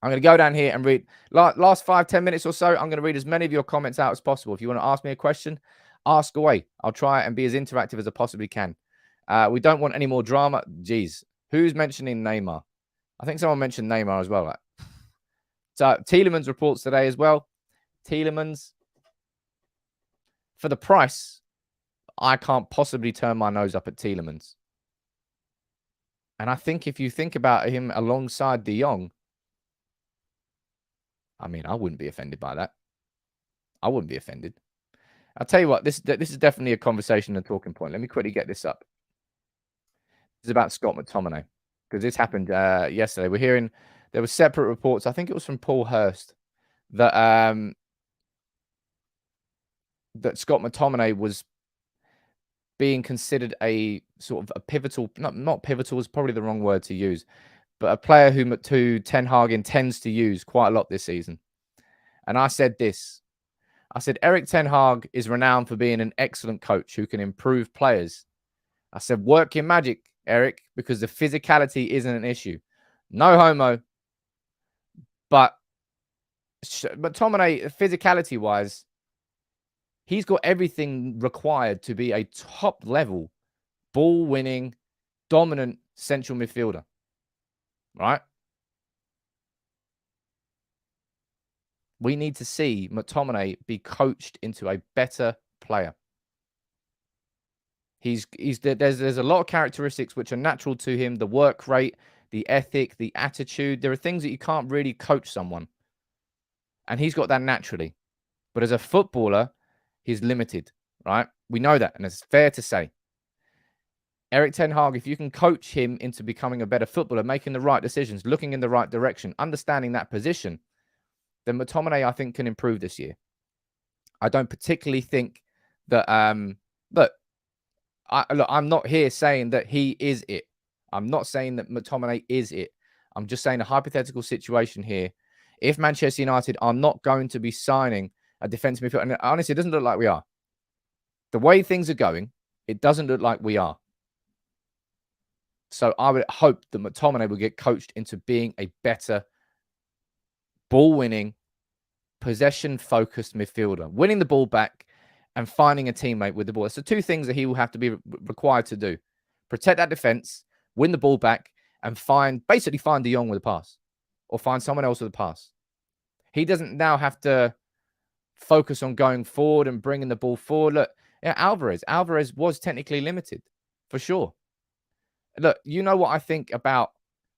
B: I'm going to go down here and read last 5-10 minutes or so. I'm going to read as many of your comments out as possible. If you want to ask me a question, ask away. I'll try and be as interactive as I possibly can. We don't want any more drama. Jeez, who's mentioning Neymar? I think someone mentioned Neymar as well. Right? So Tielemans reports today as well. Tielemans, for the price, I can't possibly turn my nose up at Tielemans. And I think if you think about him alongside De Jong, I mean, I wouldn't be offended by that. I wouldn't be offended. I'll tell you what, this is definitely a conversation and talking point. Let me quickly get this up. This is about Scott McTominay, because this happened yesterday. We're hearing there were separate reports. I think it was from Paul Hurst that that Scott McTominay was being considered a sort of a pivotal, not pivotal is probably the wrong word to use, but a player who Ten Hag intends to use quite a lot this season. And I said this. I said, Erik Ten Hag is renowned for being an excellent coach who can improve players. I said, work your magic, Erik, because the physicality isn't an issue. No homo. But McTominay, physicality-wise, he's got everything required to be a top-level, ball-winning, dominant central midfielder. Right? We need to see McTominay be coached into a better player. There's a lot of characteristics which are natural to him. The work rate, the ethic, the attitude. There are things that you can't really coach someone. And he's got that naturally. But as a footballer, he's limited, right? We know that, and it's fair to say. Erik Ten Hag, if you can coach him into becoming a better footballer, making the right decisions, looking in the right direction, understanding that position, then McTominay, I think, can improve this year. I don't particularly think that, look, I'm not here saying that he is it. I'm not saying that McTominay is it. I'm just saying a hypothetical situation here. If Manchester United are not going to be signing a defensive midfielder, and honestly, it doesn't look like we are. The way things are going, It doesn't look like we are. So I would hope that McTominay will get coached into being a better ball-winning, possession-focused midfielder, winning the ball back and finding a teammate with the ball. So two things that he will have to be required to do. Protect that defense, win the ball back, and basically find De Jong with a pass or find someone else with a pass. He doesn't now have to focus on going forward and bringing the ball forward. Look, yeah, Alvarez was technically limited, for sure. Look, you know what I think about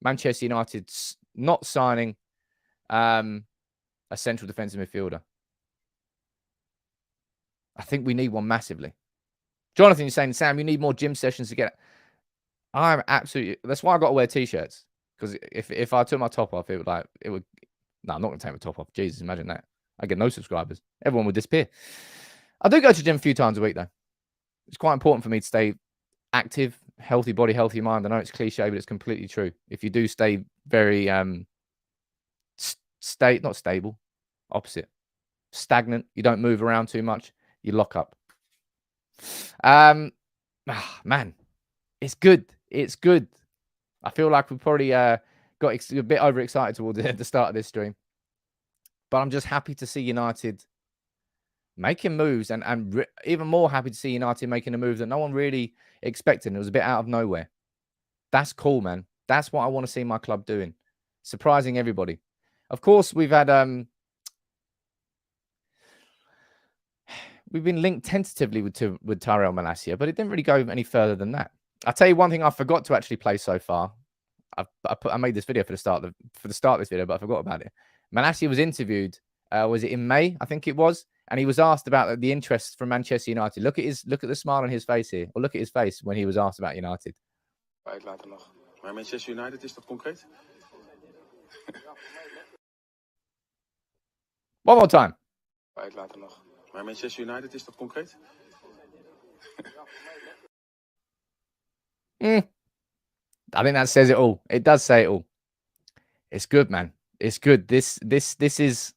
B: Manchester United not signing a central defensive midfielder. I think we need one massively. Jonathan, you're saying, Sam, you need more gym sessions to get it. I'm absolutely... That's why I got to wear T-shirts. Because if I took my top off, it would... No, I'm not going to take my top off. Jesus, imagine that. I get no subscribers. Everyone would disappear. I do go to the gym a few times a week, though. It's quite important for me to stay active, healthy body, healthy mind. I know it's cliche, but it's completely true. If you do stay very... not stable. Opposite. Stagnant. You don't move around too much. You lock up. Man, it's good. It's good. I feel like we probably got a bit overexcited towards the start of this stream. But I'm just happy to see United making moves and even more happy to see United making a move that no one really expected. It was a bit out of nowhere. That's cool, man. That's what I want to see my club doing. Surprising everybody. Of course, we've had... We've been linked tentatively with Tyrell Malacia, but it didn't really go any further than that. I'll tell you one thing I forgot to actually play so far. I made this video for the start of this video, but I forgot about it. Malacia was interviewed. Was it in May? I think it was, and he was asked about the interest from Manchester United. Look at the smile on his face here, or look at his face when he was asked about United.
C: Later nog. Maar Manchester United, is dat concreet?
B: One more time.
C: Later nog. Maar Manchester United, is dat concreet?
B: I think that says it all. It does say it all. It's good, man. It's good. This is...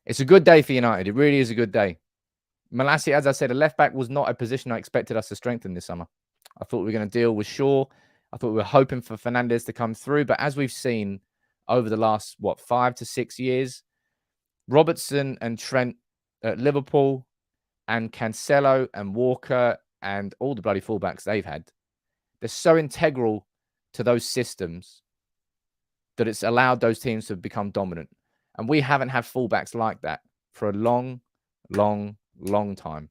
B: It's a good day for United. It really is a good day. Malacia, as I said, a left-back was not a position I expected us to strengthen this summer. I thought we were going to deal with Shaw. I thought we were hoping for Fernandes to come through. But as we've seen over the last, 5 to 6 years, Robertson and Trent at Liverpool and Cancelo and Walker and all the bloody fullbacks they've had, they're so integral to those systems that it's allowed those teams to become dominant. And we haven't had fullbacks like that for a long, long, long time.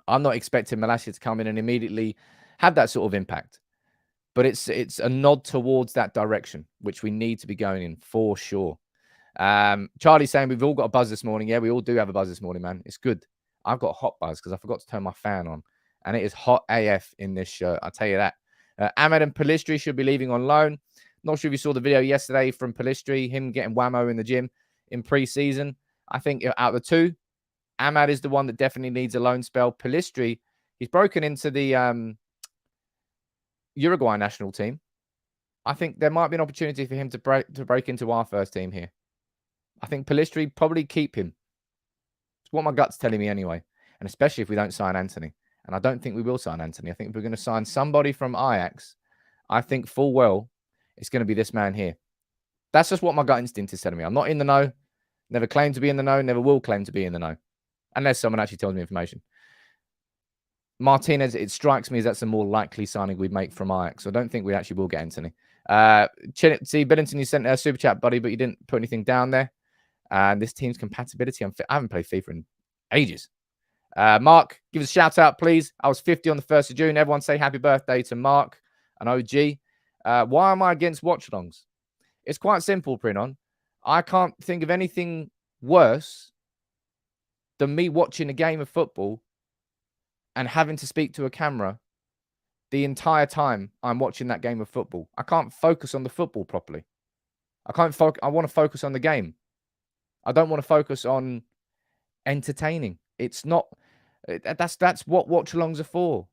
B: I'm not expecting Malacia to come in and immediately have that sort of impact. But it's a nod towards that direction, which we need to be going in for sure. Charlie's saying we've all got a buzz this morning. Yeah, we all do have a buzz this morning, man. It's good. I've got a hot buzz because I forgot to turn my fan on. And it is hot AF in this shirt. I'll tell you that. Ahmed and Pellistri should be leaving on loan. Not sure if you saw the video yesterday from Pellistri, him getting whammo in the gym in pre-season. I think out of the two, Ahmed is the one that definitely needs a loan spell. Pellistri, he's broken into the Uruguay national team. I think there might be an opportunity for him to break into our first team here. I think Pellistri probably keep him. It's what my gut's telling me anyway. And especially if we don't sign Anthony. And I don't think we will sign Anthony. I think if we're going to sign somebody from Ajax, I think full well it's going to be this man here. That's just what my gut instinct is telling me. I'm not in the know. Never claimed to be in the know. Never will claim to be in the know. Unless someone actually tells me information. Martinez, it strikes me as that's a more likely signing we'd make from Ajax. So I don't think we actually will get Anthony. See, Billington, you sent a super chat, buddy, but you didn't put anything down there. And this team's compatibility. I haven't played FIFA in ages. Mark, give us a shout out, please. I was 50 on the 1st of June. Everyone say happy birthday to Mark, an OG. Why am I against watch-alongs? It's quite simple, Prinon. I can't think of anything worse than me watching a game of football and having to speak to a camera the entire time I'm watching that game of football. I can't focus on the football properly. I want to focus on the game. I don't want to focus on entertaining. It's not... That's what watch-alongs are for.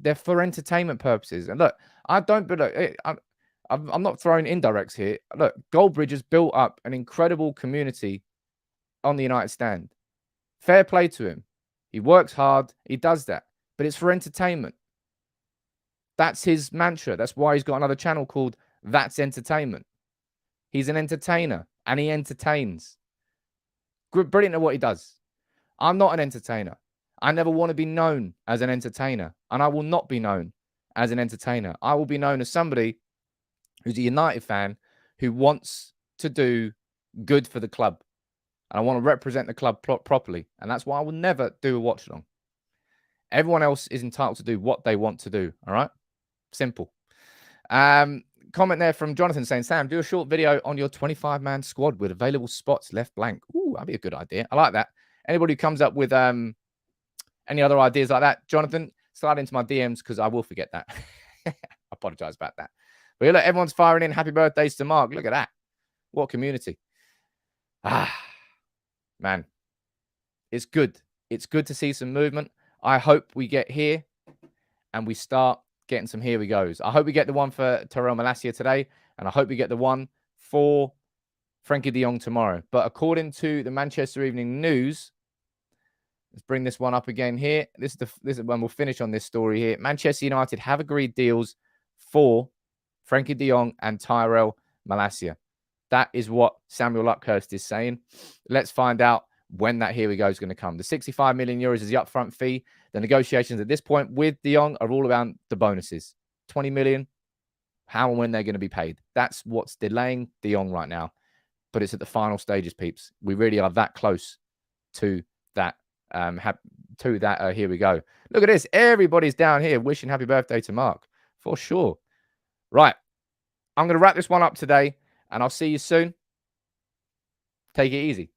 B: They're for entertainment purposes. And look, I'm not throwing indirects here. Look, Goldbridge has built up an incredible community on the United stand. Fair play to him. He works hard. He does that. but it's for entertainment. That's his mantra. That's why he's got another channel called That's Entertainment. He's an entertainer and he entertains. Brilliant at what he does. I'm not an entertainer. I never want to be known as an entertainer, and I will not be known as an entertainer. I will be known as somebody who's a United fan who wants to do good for the club. And I want to represent the club properly. And that's why I will never do a watch along. Everyone else is entitled to do what they want to do. All right? Simple. Comment there from Jonathan saying, Sam, do a short video on your 25-man squad with available spots left blank. Ooh, that'd be a good idea. I like that. Anybody who comes up with any other ideas like that, Jonathan, slide into my DMs because I will forget that. I apologize about that. But look, everyone's firing in happy birthdays to Mark. Look at that. What community. Man, it's good. It's good to see some movement. I hope we get here and we start getting some here we goes. I hope we get the one for Tyrell Malacia today, and I hope we get the one for Frenkie de Jong tomorrow. But according to the Manchester Evening News, let's bring this one up again here. This is when we'll finish on this story here. Manchester United have agreed deals for Frenkie de Jong and Tyrell Malacia. That is what Samuel Luckhurst is saying. Let's find out when that here we go is going to come. The 65 million euros is the upfront fee. The negotiations at this point with de Jong are all about the bonuses. 20 million, how and when they're going to be paid. That's what's delaying de Jong right now. But it's at the final stages, peeps. We really are that close to that. Here we go. Look at this. Everybody's down here wishing happy birthday to Mark. For sure. Right. I'm going to wrap this one up today, and I'll see you soon. Take it easy.